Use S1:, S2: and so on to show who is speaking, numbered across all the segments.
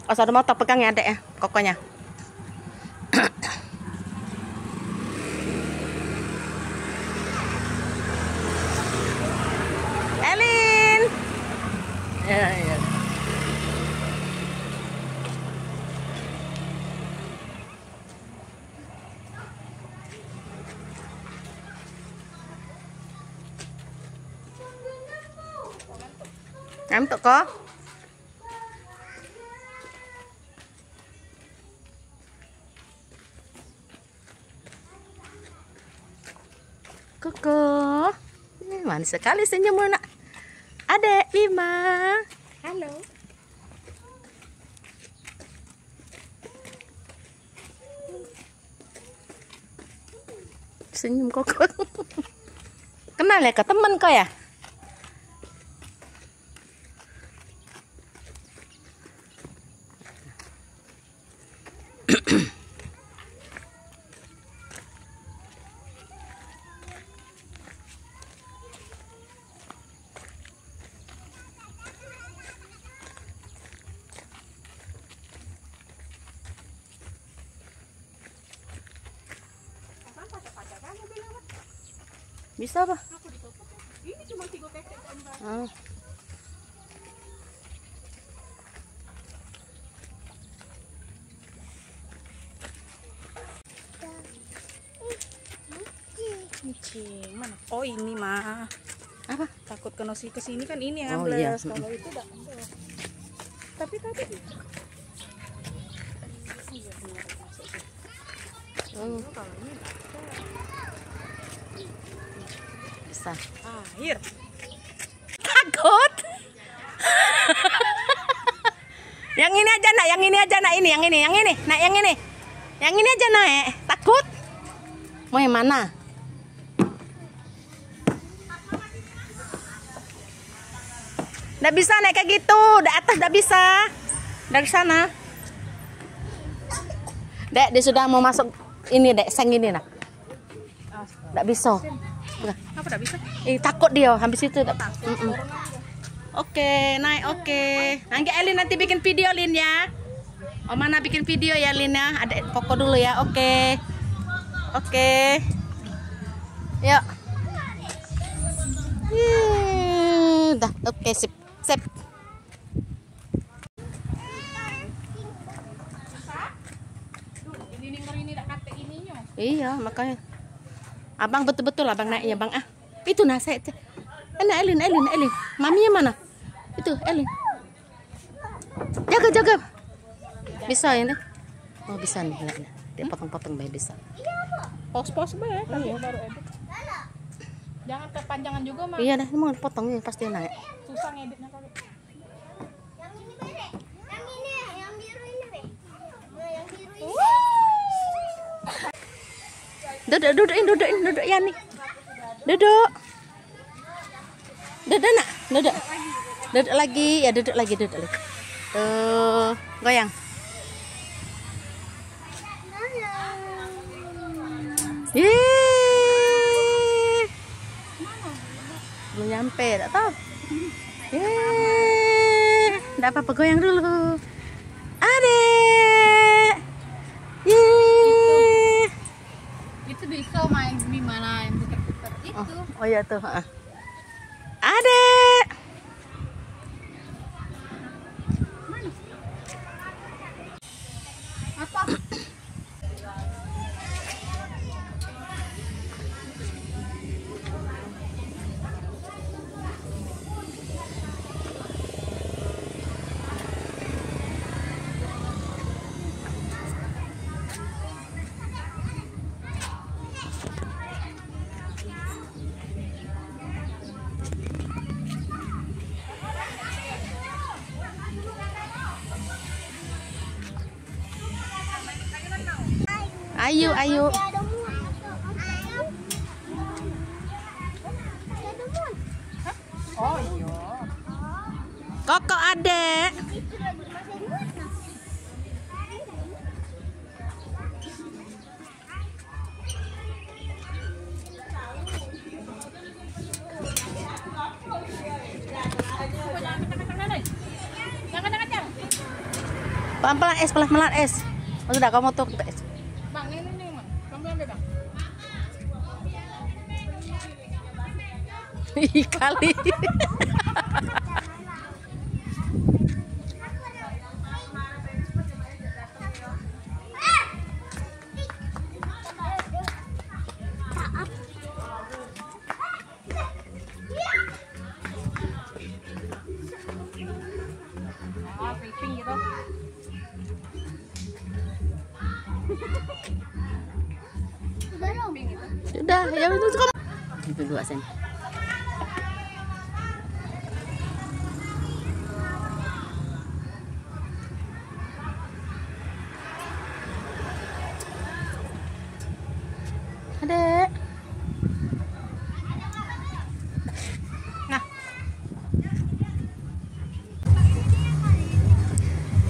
S1: Oh, ada motor pegang ya, Dek ya, kokonya. Elin. Ya, ya. Ngantuk kok? Koko, manis sekali senyummu nak. Adek Bima, halo. Senyum Koko. Kenal ya ke temen kok ya? Bisa apa?
S2: Ini cuma 3 ketek.
S1: Oh.
S2: Kucing mana? Oh ini mah.
S1: Apa?
S2: Takut kena si kesini kan ini yang
S1: Oh,
S2: ambles.
S1: iya.
S2: Kalau itu enggak. Tapi tadi
S1: Oh,
S2: kalau ini
S1: bisa.
S2: air.
S1: Takut. Yang ini aja nak, yang ini aja nak, ini, yang ini, nak, yang ini. Yang ini aja nak, takut. Mau yang mana? Nggak bisa naik kayak gitu, di atas nggak bisa. Dari sana. Dek, dia sudah mau masuk ini, Dek, seng ini nak. Nggak bisa.
S2: Apa enggak bisa?
S1: Takut dia, habis itu. Oke, naik, oke. Nanti Elin nanti bikin video, Lin ya. Oh, mana bikin video ya, Lin ya. Ada Koko dulu ya, oke. Oke. Yuk. Udah, oke, sip. Sip.
S2: Ini enggak kate ininya.
S1: Iya, makanya. Abang betul-betul abang naik ya, Bang. Ah, itu nasi. Elin. Maminya mana? Itu Elin. Jaga. Bisa ini? Oh, bisa nih. Dia potong-potong baik bisa.
S2: Pos-pos bae kalau baru edit. Jangan kepanjangan juga mah.
S1: Iya dah, mau potongnya pasti naik.
S2: Susah ngeditnya kali.
S3: Yang ini Bere. Yang biru ini Be. Yang biru ini.
S1: Duduk ya nih. Duduk nak, duduk lagi ya, duduk lagi. Tuh, goyang. Yeay. Belum nyampe, tak tahu. Yeay, enggak apa-apa, goyang dulu. Adek. Yeay.
S2: Itu bisa main di mana yang putar-putar itu.
S1: Oh iya tuh, Adek.
S2: Apa?
S1: Ayo.
S3: Ada muat.
S2: Oh iya.
S1: Koko adek. Pelan-pelan es, pelan-pelan es. Oh, sudah kamu tuh es.
S2: Bang, ini nih, Bang. Pelan-pelan deh, Bang.
S1: Ih, kali.
S2: Tripping gitu.
S1: Sudah, ya itu kamu. Itu 2 sen. Adek. Nah.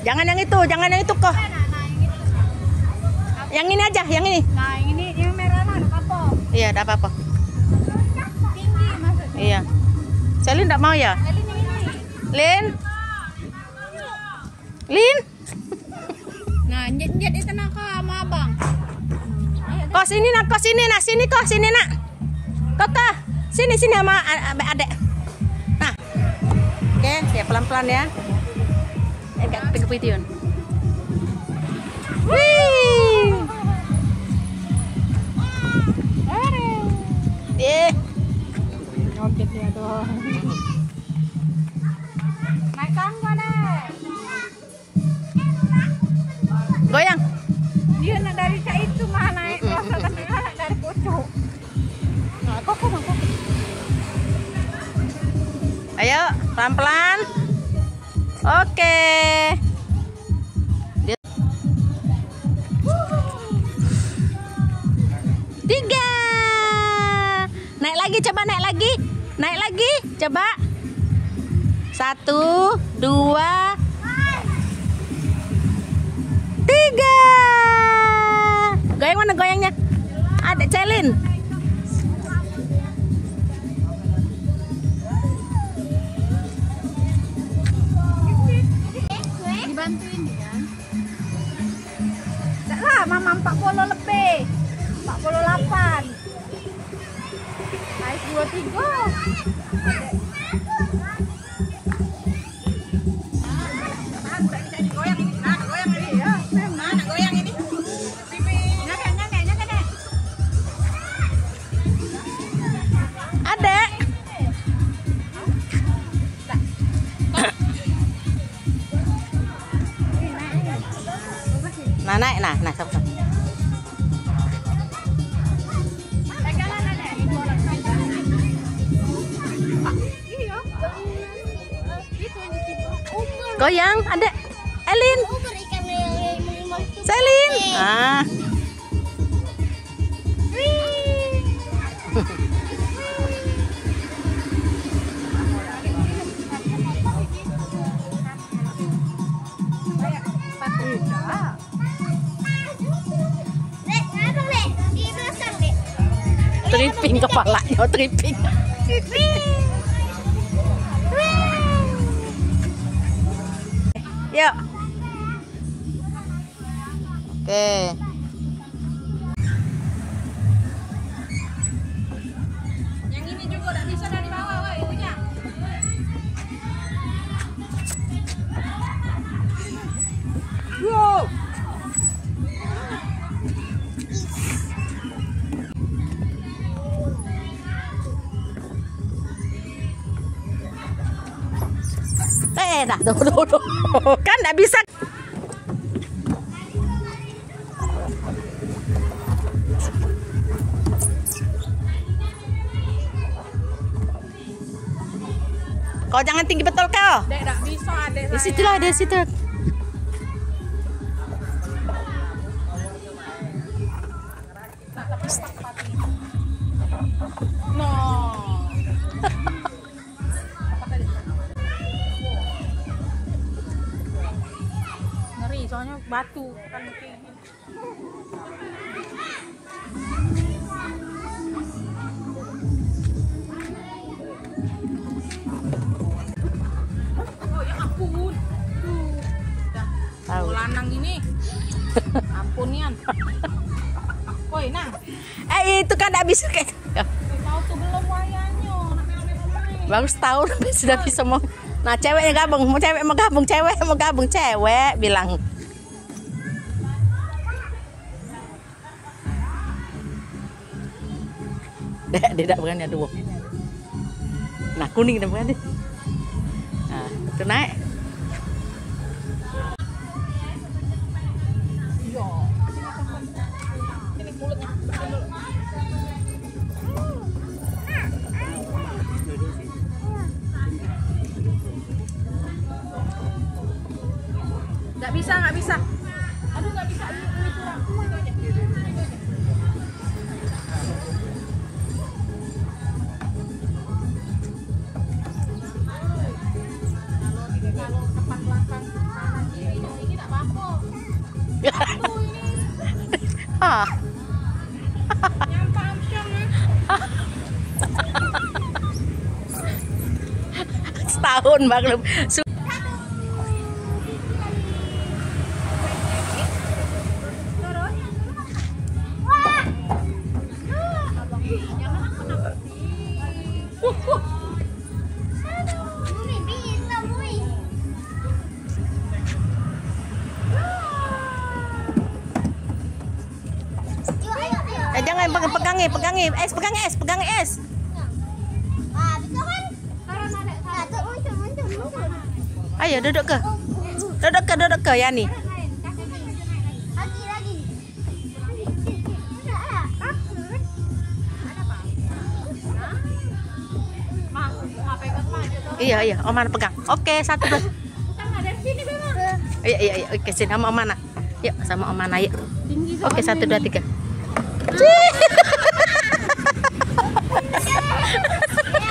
S1: Jangan yang itu kok. Yang ini aja, yang ini.
S2: Nah, yang merah mah ada apa?
S1: Iya, ada apa-apa.
S2: Tinggi maksudnya.
S1: Iya. Selin enggak mau ya?
S2: Elin yang ini.
S1: Lin. Lin.
S2: Nah, njet itu nak sama abang.
S1: Kok sini nak, kok sini nak, sini kok, sini nak. Kok. Sini sama adek. Nah. Oke, ya pelan-pelan ya. Enggak ke video. Wih.
S2: Nyobet ya tuh. Naik tangga deh.
S1: Goyang.
S2: Dia nak dari cak itu mah naik terus dari pucuk. Nah, kok.
S1: Ayo, pelan-pelan. Oke. Tiga. Naik lagi, coba naik lagi. Naik lagi, coba. 1, 2, 3. Goyang mana goyangnya? Adek Celin.
S2: Dibantuin ya. Tak lah, mama 40 lebih. 48. Naik 23.
S1: Adek. Nah, naik, nah, sama-sama. Goyang, adek. Elin. Selin. Ah. Tripping kepalanya, tripping. Yuk. Oke.
S2: Yang ini juga udah bisa dari bawah, woi, punya.
S1: Wow. Dah, tuh. Kan nggak bisa. Kau jangan tinggi betul kau.
S2: Dek, tak bisa, adek
S1: Di situlah, di situ.
S2: No. Ngeri soalnya batu kan kayak gini. Oh ya ampun. Tuh.
S1: Tahu.
S2: Bulan ini. Ampunian. Woi, Nang.
S1: Itu kan tidak bisa kayak.
S2: Tahu tuh belum wayangnya.
S1: Baru setahun sudah bisa mau. Nah, ceweknya gabung, cewek mau gabung, cewek bilang. Dek, tidak berani aduh. Nah, kuning dah berani. Nah, itu naik.
S2: Iya. Ini mulutnya. Nggak bisa. Aduh, nggak bisa. Ini kurang. Itu aja. Kalau tepat belakang kanan kiri ini nggak apa-apa. Aduh, ini
S1: Ah,
S2: nyampe amsyong ya.
S1: setahun belum. Jangan pegangi es. Ayo duduk ke Yani. Iya, Oman pegang. Oke, 1 2. Iya, oke sini sama Omana. Yuk, sama Omana yuk. Oke, 1 2 3.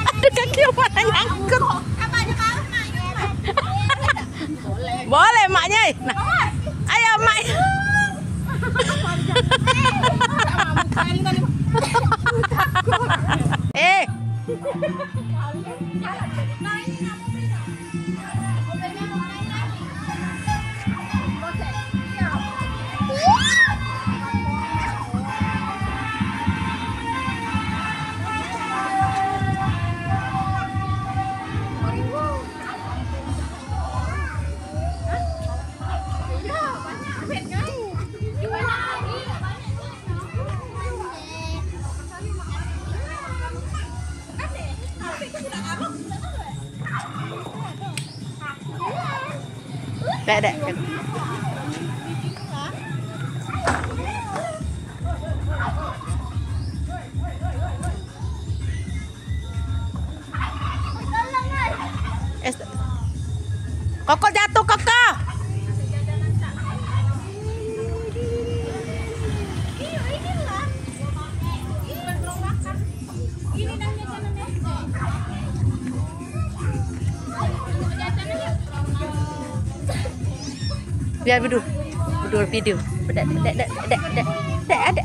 S1: Aduh, kaki Omana nyangkut. Boleh maknya. Nah, ayo mak. Dek. Koko jatuh, Koko. Biar video. Dek, ada.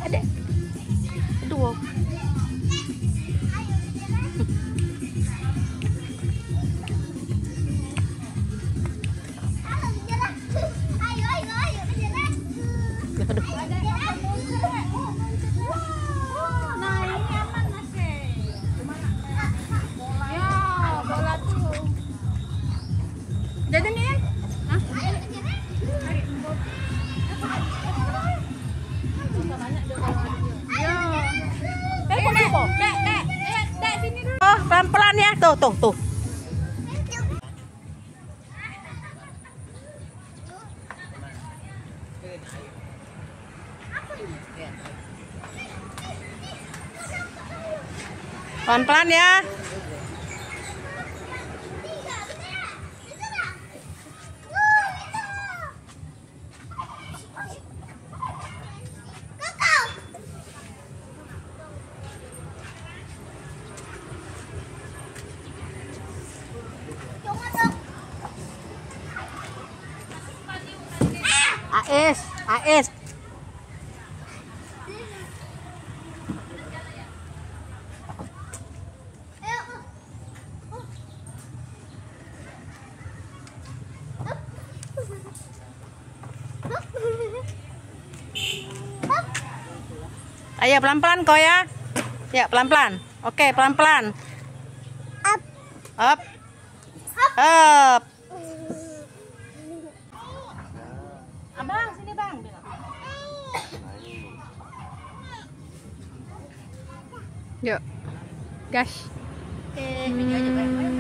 S1: Aduh. Oh, pelan-pelan ya. Tuh. Pelan-pelan ya. AS. Ayo pelan-pelan kok ya. Ya pelan-pelan. Oke pelan-pelan.
S3: Up.
S1: Up. Up. Abang sini bang.
S2: Yuk. Gas.
S1: Oke, video aja baik-baik.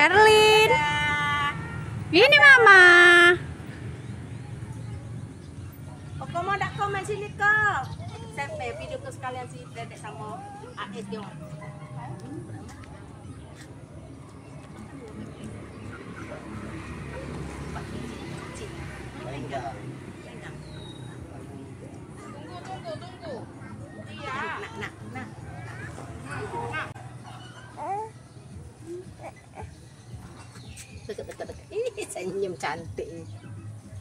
S2: Erlin. Ini mama.
S1: Kok mau dak komen sini kok. Saya video ke sekalian si Dedek sama Ais dong.
S2: Tunggu. Iya.
S1: Nah. Deket. Ih, senyum cantik.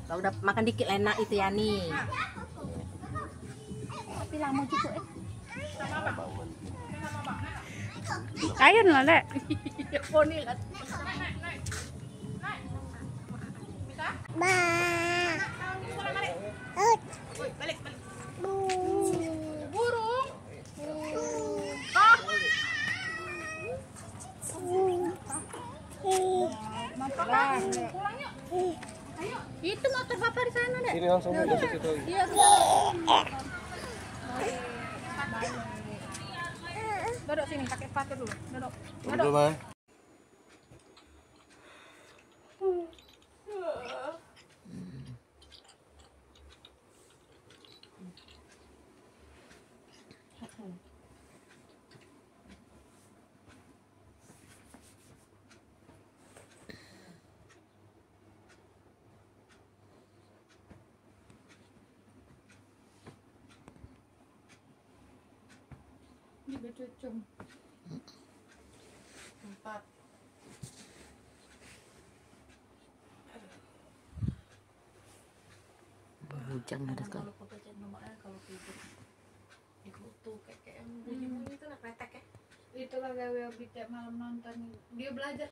S1: Kalau udah makan dikit enak itu ya nih. Tapi lama juga
S2: Ayo lah, Dek.
S1: Poni lah.
S3: Ba.
S1: Balik.
S2: Burung. Pulang yuk. Ayo. Itu motor Bapak di sana, Dek.
S4: Ini langsung udah situ lagi.
S2: Iya. Duduk sini, pakai sepatu dulu. Duduk.
S4: Dulu, Man.
S2: Ini becucung. 4.
S1: Bujang ada sekali.
S2: Kalau pekerjaan nomornya kalau tidur dikutu kayak yang bunyi itu lah kretek ya. Itulah gawe bitek malam nonton. Dia belajar